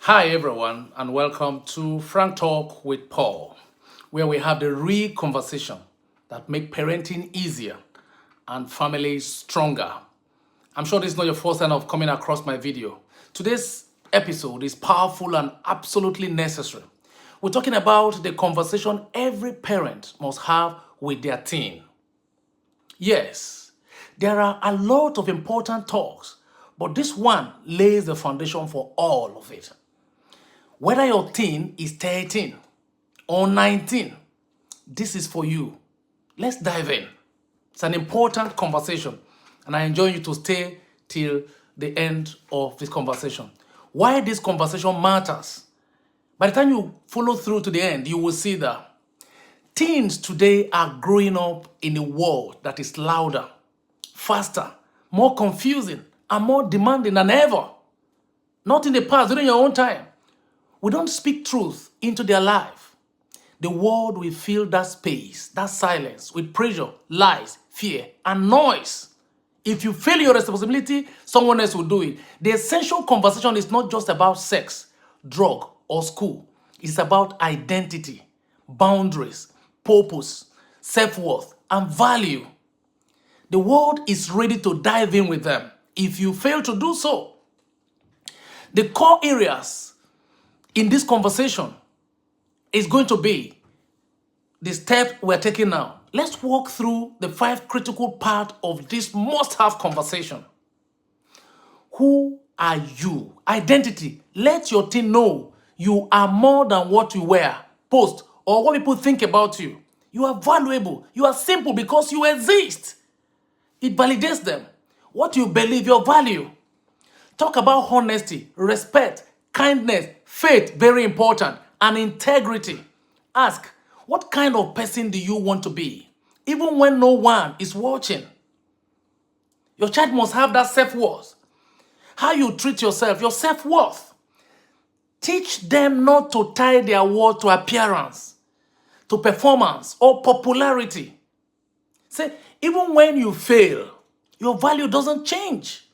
Hi, everyone, and welcome to Frank Talk with Paul, where we have the real conversation that make parenting easier and families stronger. I'm sure this is not your first time of coming across my video. Today's episode is powerful and absolutely necessary. We're talking about the conversation every parent must have with their teen. Yes, there are a lot of important talks, but this one lays the foundation for all of it. Whether your teen is 13 or 19, this is for you. Let's dive in. It's an important conversation, and I enjoy you to stay till the end of this conversation. Why this conversation matters. By the time you follow through to the end, you will see that teens today are growing up in a world that is louder, faster, more confusing, and more demanding than ever. Not in the past, during your own time. We don't speak truth into their life. The world will fill that space, that silence, with pressure, lies, fear, and noise. If you fail your responsibility, someone else will do it. The essential conversation is not just about sex, drug, or school. It's about identity, boundaries, purpose, self-worth, and value. The world is ready to dive in with them. If you fail to do so, the core areas in this conversation is going to be the step we're taking now. Let's walk through the 5 critical parts of this must-have conversation. Who are you? Identity. Let your teen know you are more than what you wear, post, or what people think about you. You are valuable. You are simple because you exist. It validates them. What you believe, your value. Talk about honesty, respect, kindness, faith, very important, and integrity. Ask, what kind of person do you want to be? Even when no one is watching. Your child must have that self-worth. How you treat yourself, your self-worth. Teach them not to tie their worth to appearance, to performance, or popularity. Say, even when you fail, your value doesn't change.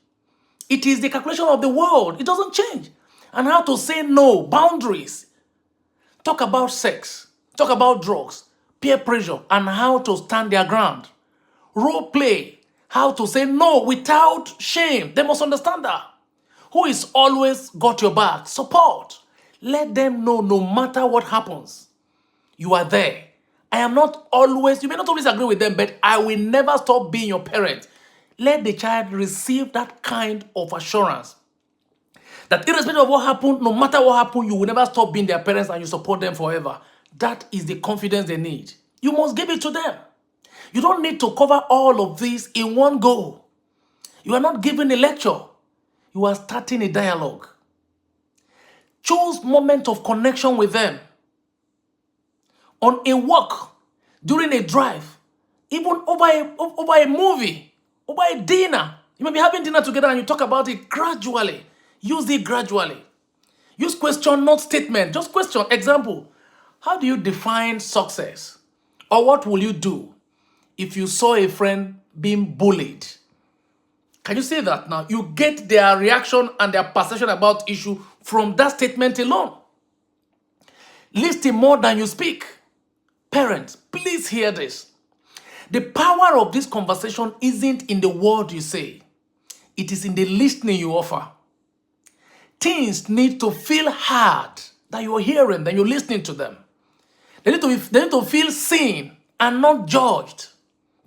It is the calculation of the world. It doesn't change. And how to say no, boundaries. Talk about sex, talk about drugs, peer pressure, and how to stand their ground. Role play, how to say no without shame. They must understand that. Who is always got your back? Support. Let them know no matter what happens, you are there. I am not always, you may not always agree with them, but I will never stop being your parent. Let the child receive that kind of assurance. That irrespective of what happened, no matter what happened, you will never stop being their parents and you support them forever. That is the confidence they need. You must give it to them. You don't need to cover all of this in one go. You are not giving a lecture. You are starting a dialogue. Choose moment of connection with them. On a walk, during a drive, even over a movie, over a dinner. You may be having dinner together and you talk about it gradually. Use it gradually. Use question, not statement. Just question. Example, how do you define success? Or what will you do if you saw a friend being bullied? Can you say that now? You get their reaction and their perception about issue from that statement alone. Listen more than you speak. Parents, please hear this. The power of this conversation isn't in the word you say. It is in the listening you offer. Teens need to feel heard, that you're hearing, that you're listening to them. They need to feel seen and not judged.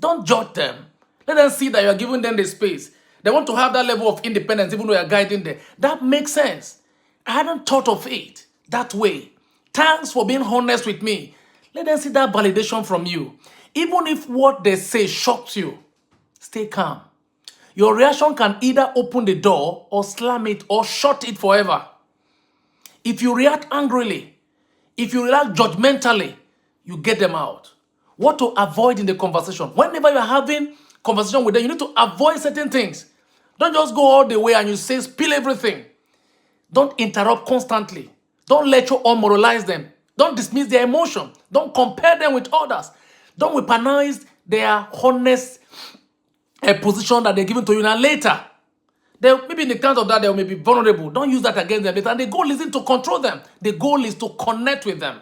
Don't judge them. Let them see that you're giving them the space. They want to have that level of independence even though you're guiding them. That makes sense. I hadn't thought of it that way. Thanks for being honest with me. Let them see that validation from you. Even if what they say shocks you, stay calm. Your reaction can either open the door or slam it or shut it forever. If you react angrily, if you react judgmentally, you get them out. What to avoid in the conversation? Whenever you're having conversation with them, you need to avoid certain things. Don't just go all the way and you say spill everything. Don't interrupt constantly. Don't lecture or moralize them. Don't dismiss their emotion. Don't compare them with others. Don't weaponize their honest a position that they're giving to you now later. Maybe in the count of that, they may be vulnerable. Don't use that against them. And the goal isn't to control them. The goal is to connect with them.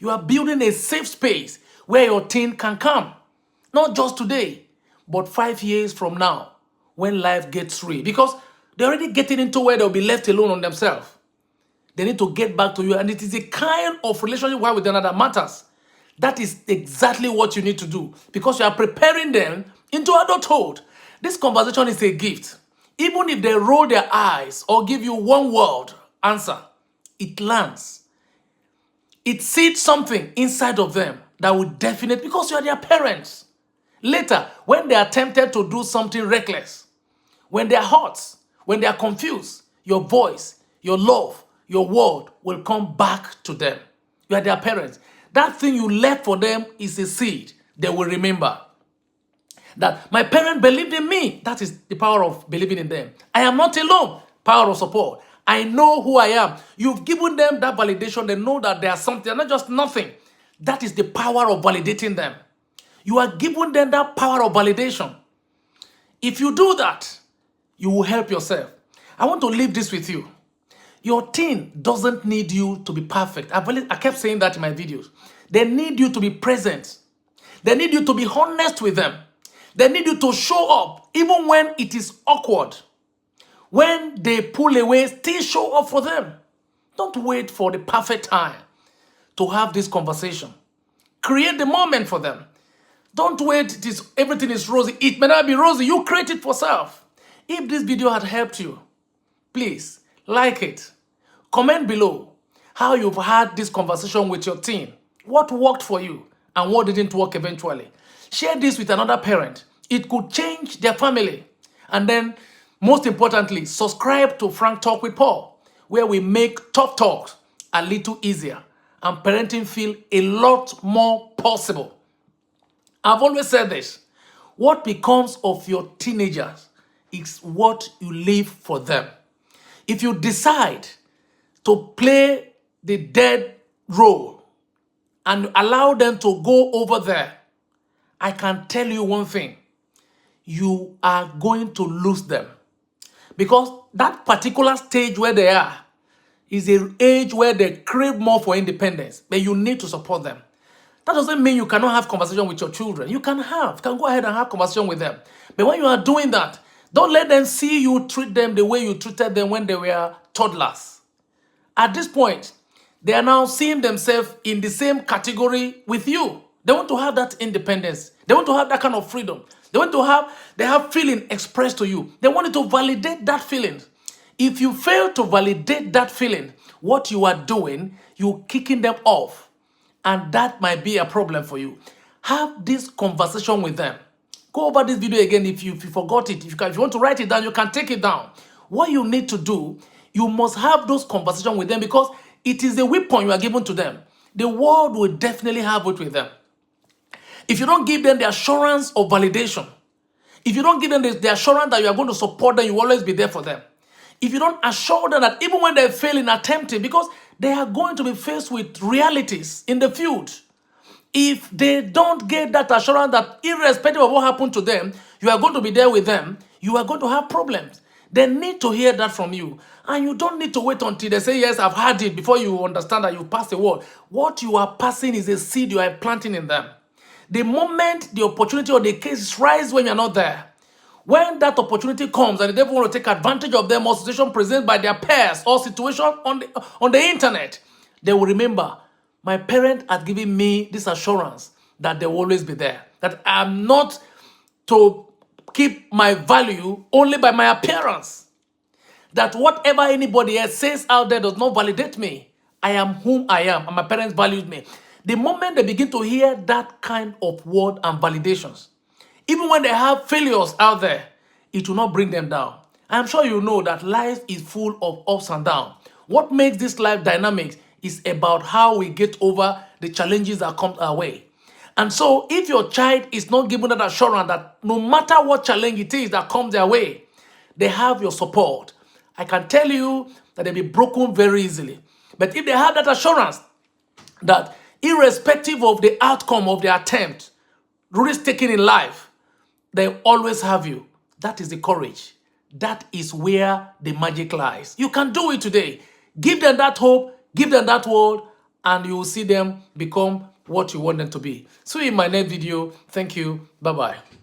You are building a safe space where your teen can come. Not just today, but 5 years from now, when life gets real. Because they're already getting into where they'll be left alone on themselves. They need to get back to you. And it is a kind of relationship one with another that matters. That is exactly what you need to do. Because you are preparing them into adulthood. This conversation is a gift. Even if they roll their eyes or give you one word answer, it lands. It seeds something inside of them that will definitely, because you are their parents. Later, when they are tempted to do something reckless, when they are hurt, when they are confused, your voice, your love, your word will come back to them. You are their parents. That thing you left for them is a seed they will remember. That my parent believed in me. That is the power of believing in them. I am not alone. Power of support. I know who I am. You've given them that validation. They know that they are something. They're not just nothing. That is the power of validating them. You are giving them that power of validation. If you do that, you will help yourself. I want to leave this with you. Your teen doesn't need you to be perfect. I kept saying that in my videos. They need you to be present. They need you to be honest with them. They need you to show up even when it is awkward. When they pull away, still show up for them. Don't wait for the perfect time to have this conversation. Create the moment for them. Don't wait, everything is rosy. It may not be rosy. You create it for self. If this video had helped you, please like it. Comment below how you've had this conversation with your teen. What worked for you and what didn't work eventually. Share this with another parent. It could change their family. And then, most importantly, subscribe to Frank Talk with Paul, where we make tough talks a little easier and parenting feel a lot more possible. I've always said this. What becomes of your teenagers is what you leave for them. If you decide to play the dead role and allow them to go over there, I can tell you one thing. You are going to lose them. Because that particular stage where they are is an age where they crave more for independence, but you need to support them. That doesn't mean you cannot have conversation with your children. You can go ahead and have conversation with them. But when you are doing that, don't let them see you treat them the way you treated them when they were toddlers. At this point, they are now seeing themselves in the same category with you. They want to have that independence. They want to have that kind of freedom. They have feeling expressed to you. They want you to validate that feeling. If you fail to validate that feeling, what you are doing, you're kicking them off. And that might be a problem for you. Have this conversation with them. Go over this video again if you forgot it. If you want to write it down, you can take it down. What you need to do, you must have those conversations with them because it is a weapon you are giving to them. The world will definitely have it with them. If you don't give them the assurance of validation, if you don't give them the assurance that you are going to support them, you will always be there for them. If you don't assure them that even when they fail in attempting, because they are going to be faced with realities in the field. If they don't get that assurance that irrespective of what happened to them, you are going to be there with them, you are going to have problems. They need to hear that from you. And you don't need to wait until they say, yes, I've heard it, before you understand that you've passed the word. What you are passing is a seed you are planting in them. The moment the opportunity or the case rise when you're not there, when that opportunity comes and the devil want to take advantage of them or situation presented by their peers or situation on the internet, they will remember, my parent had given me this assurance that they will always be there. That I'm not to keep my value only by my appearance. That whatever anybody else says out there does not validate me. I am whom I am and my parents valued me. The moment they begin to hear that kind of word and validations, even when they have failures out there, it will not bring them down. I'm sure you know that life is full of ups and downs. What makes this life dynamic is about how we get over the challenges that come our way. And so if your child is not given that assurance that no matter what challenge it is that comes their way, they have your support, I can tell you that they'll be broken very easily. But if they have that assurance that irrespective of the outcome of the attempt, risk taken in life, they always have you. That is the courage That is where the magic lies. You can do it today. Give them that hope, give them that word, and you will see them become what you want them to be. See you in my next video. Thank you. Bye-bye.